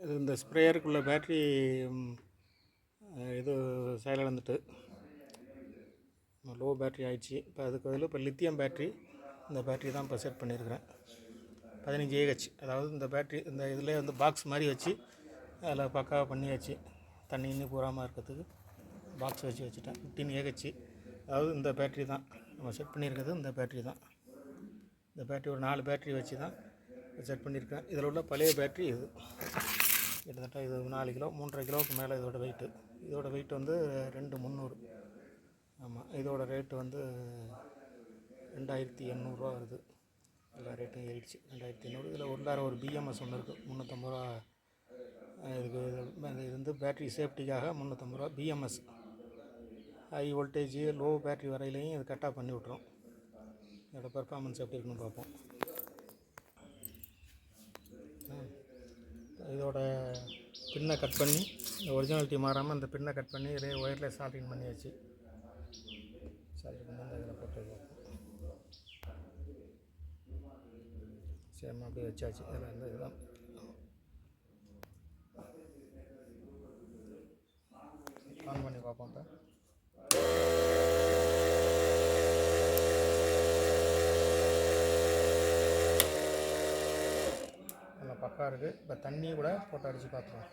இது இந்த ஸ்ப்ரேயருக்குள்ள பேட்ரி இது செயலிழந்துட்டு லோ பேட்ரி ஆகிடுச்சு. இப்போ அதுக்கு பதில் இப்போ லித்தியம் பேட்ரி, இந்த பேட்ரி தான் இப்போ செட் பண்ணியிருக்கிறேன். 15 ஏஹெச். அதாவது இந்த பேட்ரி இந்த இதில் வந்து பாக்ஸ் மாதிரி வச்சு அதில் பக்காவாக பண்ணியாச்சு. தண்ணி இன்னும் பூராமல் இருக்கிறதுக்கு பாக்ஸ் வச்சுட்டேன். 15 ஏஹெச். அதாவது இந்த பேட்ரி தான் நம்ம செட் பண்ணியிருக்கிறது. இந்த பேட்ரி தான். இந்த பேட்ரி ஒரு 4 பேட்ரி வச்சு தான் செட் பண்ணியிருக்கேன். இதில் உள்ள பழைய பேட்ரி இது. கிட்டத்தட்ட இது 4 கிலோ 3.5 கிலோவுக்கு மேலே இதோட வெயிட்டு. இதோட வெயிட் வந்து 2300. ஆமாம், இதோட ரேட்டு வந்து 2800 வருது. எல்லா ரேட்டும் ஏறிடுச்சு. 2800. இதில் உள்ளார ஒரு பிஎம்எஸ் ஒன்று இருக்குது, 350 ரூபா. இதுக்கு இது வந்து பேட்ரி சேஃப்டிக்காக 350 ரூபா BMS. High voltage low battery வரையிலையும் இது கட்டாக பண்ணி விட்ரும். இதோட பெர்ஃபார்மன்ஸ் எப்படி இருக்குன்னு பார்ப்போம். இதோட பின்னை கட் பண்ணி, இந்த ஒரிஜினாலிட்டி மாறாமல் அந்த பின்னை கட் பண்ணி இதே ஒயர்லெஸ் சால்ட்ரிங் பண்ணியாச்சு. சால்ட்ரிங் பண்ணி அந்த இதில் போட்டு சேம் அப்படியே வச்சாச்சு. இதில் இந்த இதுதான் ஆன் பண்ணி பார்ப்போம். இப்போ நல்லா பக்கா இருக்குது. இப்போ தண்ணி கூட போட்டு அடித்து பார்த்துருவோம்.